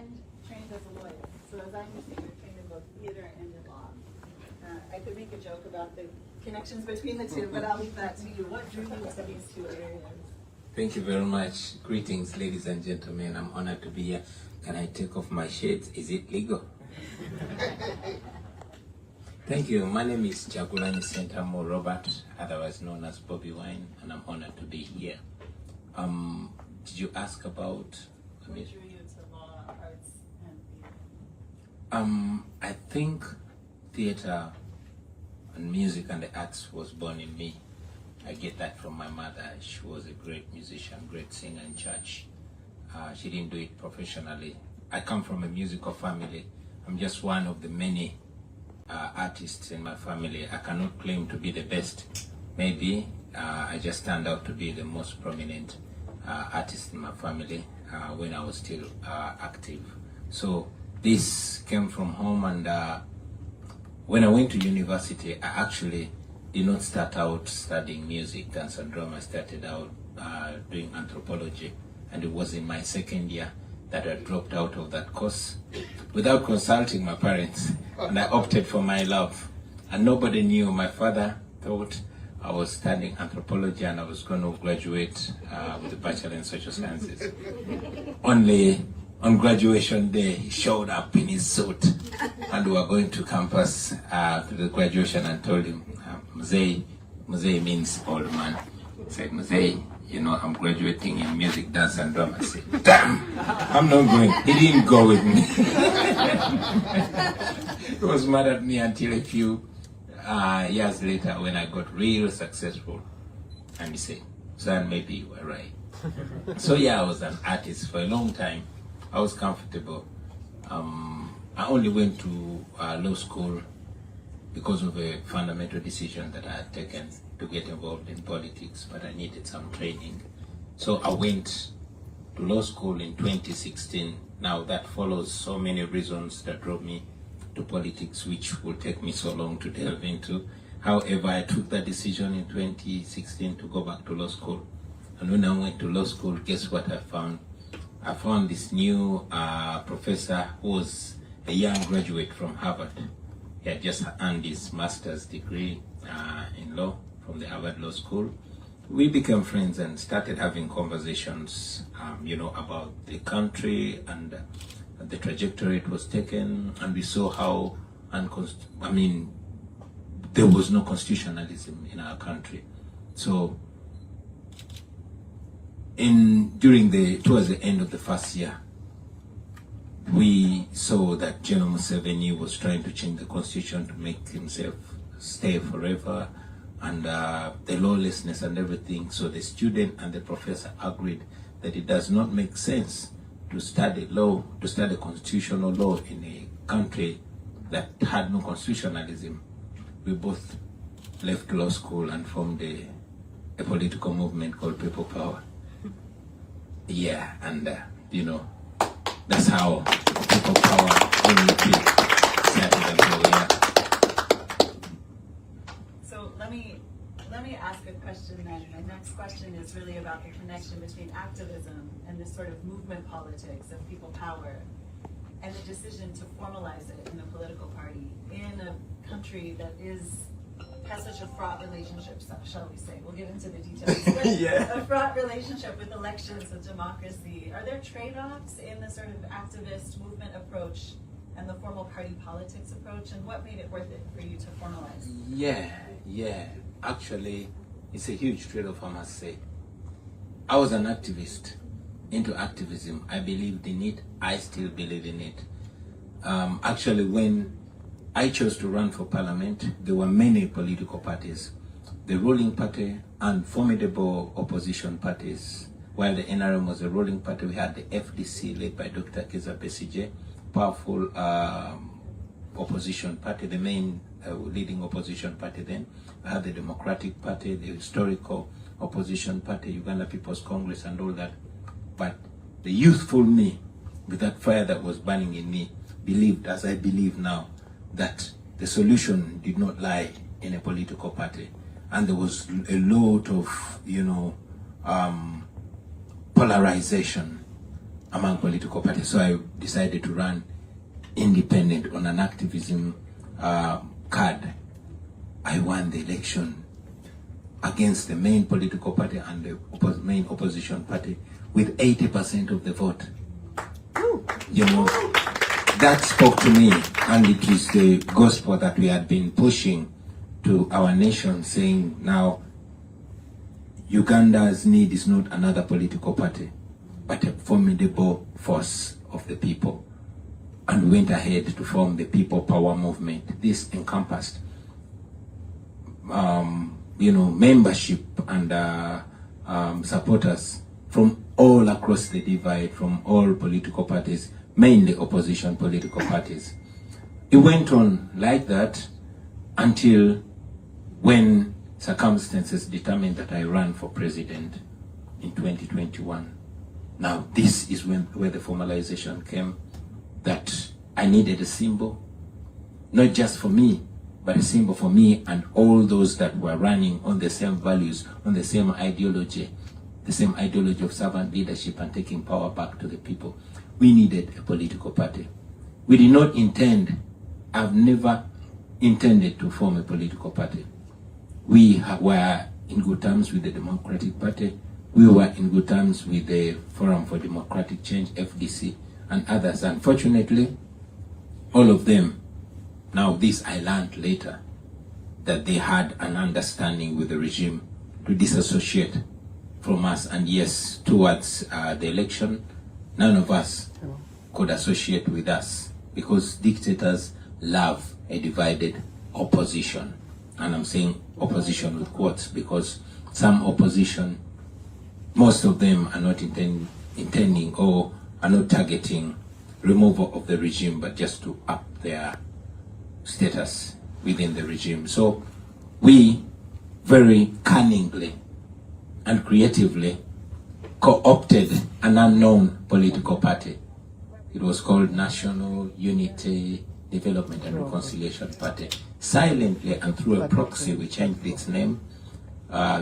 and trained as a lawyer. So as I understand, you're trained in both theater and in law. I could make a joke about the connections between the two, but I'll leave that to you. What drew you to these two areas? Thank you very much. Greetings, ladies and gentlemen. I'm honored to be here. Can I take off my shades? Is it legal? Thank you. My name is Jagulani Sentamo Robert, otherwise known as Bobiwine, and I'm honored to be here. Did you ask about? What drew you to law, arts, and theater? I think theater and music and the arts was born in me. I get that from my mother. She was a great musician, great singer in church. She didn't do it professionally. I come from a musical family. I'm just one of the many artists in my family. I cannot claim to be the best. Maybe I just stand out to be the most prominent artist in my family when I was still active. So this came from home, and when I went to university, I actually did not start out studying music, dance and drama. I started out doing anthropology, and it was in my second year that I dropped out of that course without consulting my parents, and I opted for my love. And nobody knew. My father thought I was studying anthropology and I was going to graduate with a bachelor in social sciences. Only on graduation day, he showed up in his suit, and we were going to campus to the graduation, and told him, Mzee means old man. He said, Mzee, you know, I'm graduating in music, dance, and drama. I said, damn, I'm not going. He didn't go with me. He was mad at me until a few years later when I got real successful. And he said, son, maybe you were right. So yeah, I was an artist for a long time. I was comfortable. I only went to law school because of a fundamental decision that I had taken to get involved in politics, but I needed some training. So I went to law school in 2016. Now that follows so many reasons that drove me to politics, which will take me so long to delve into. However, I took that decision in 2016 to go back to law school. And when I went to law school, guess what I found? I found this new professor who was a young graduate from Harvard. He had just earned his master's degree in law from the Harvard Law School. We became friends and started having conversations, you know, about the country and the trajectory it was taken. And we saw how, there was no constitutionalism in our country. So, towards the end of the first year, we saw that General Museveni was trying to change the constitution to make himself stay forever, and the lawlessness and everything. So the student and the professor agreed that it does not make sense to study law, to study constitutional law in a country that had no constitutionalism. We both left law school and formed a political movement called People Power. Yeah, and you know, that's how People Power started until we are. So let me ask a question then. My next question is really about the connection between activism and this sort of movement politics of people power, and the decision to formalize it in a political party in a country that has such a fraught relationship, shall we say. We'll get into the details. Yeah. A fraught relationship with elections and democracy. Are there trade-offs in the sort of activist movement approach and the formal party politics approach, and what made it worth it for you to formalize? Yeah. Actually, it's a huge trade-off, I must say. I was an activist, into activism. I believed in it. I still believe in it. Actually, when I chose to run for parliament, there were many political parties, the ruling party and formidable opposition parties. While the NRM was a ruling party, we had the FDC led by Dr. Kizza Besigye, powerful opposition party, the main leading opposition party then. We had the Democratic Party, the historical opposition party, Uganda People's Congress and all that. But the youthful me, with that fire that was burning in me, believed, as I believe now, that the solution did not lie in a political party. And there was a lot of, polarization among political parties. So I decided to run independent on an activism card. I won the election against the main political party and the main opposition party with 80% of the vote. You know, that spoke to me, and it is the gospel that we had been pushing to our nation, saying now Uganda's need is not another political party, but a formidable force of the people. And we went ahead to form the People Power Movement. This encompassed membership and supporters from all across the divide, from all political parties, mainly opposition political parties. It went on like that until when circumstances determined that I ran for president in 2021. Now this is where the formalization came, that I needed a symbol, not just for me, but a symbol for me and all those that were running on the same values, on the same ideology of servant leadership and taking power back to the people. We needed a political party. We did not intend, I've never intended to form a political party. We were in good terms with the Democratic Party. We were in good terms with the Forum for Democratic Change, FDC, and others. Unfortunately, all of them, now this I learned later, that they had an understanding with the regime to disassociate from us. And yes, towards the election, none of us could associate with us, because dictators love a divided opposition. And I'm saying opposition with quotes, because some opposition, most of them are not intending or are not targeting removal of the regime, but just to up their status within the regime. So we very cunningly and creatively co-opted an unknown political party. It was called National Unity Development and Reconciliation Party. Silently and through a proxy, we changed its name,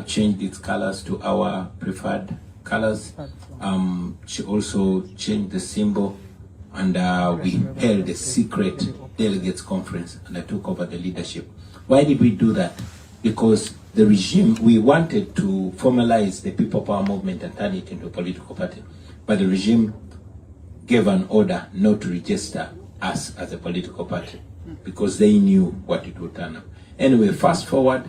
changed its colors to our preferred colors. She also changed the symbol, and we held a secret delegates conference, and I took over the leadership. Why did we do that? Because the regime, we wanted to formalize the People Power Movement and turn it into a political party, but the regime gave an order not to register us as a political party because they knew what it would turn up. Anyway, fast forward,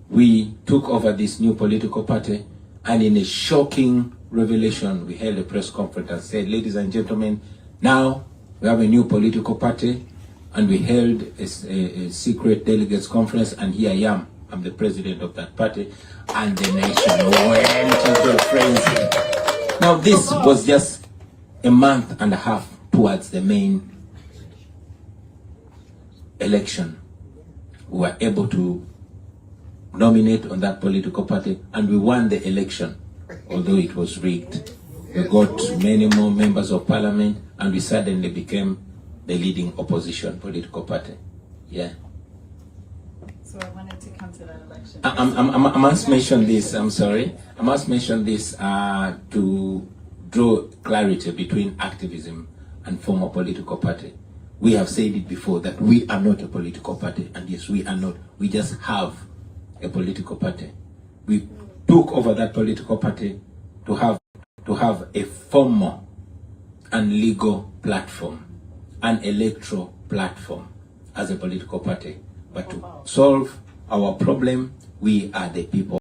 we took over this new political party, and in a shocking revelation, we held a press conference and said, ladies and gentlemen, now we have a new political party, and we held a secret delegates conference, and here I am. I'm the president of that party, and the nation went into a frenzy. Now this was just a month and a half towards the main election. We were able to nominate on that political party, and we won the election, although it was rigged. We got many more members of parliament, and we suddenly became the leading opposition political party. Yeah. So I wanted to come to that election. I must mention this, I'm sorry. I must mention this to draw clarity between activism and former political party. We have said it before that we are not a political party, and yes, we are not. We just have a political party. We took over that political party to have a formal and legal platform, an electoral platform as a political party. But to solve our problem, we are the people.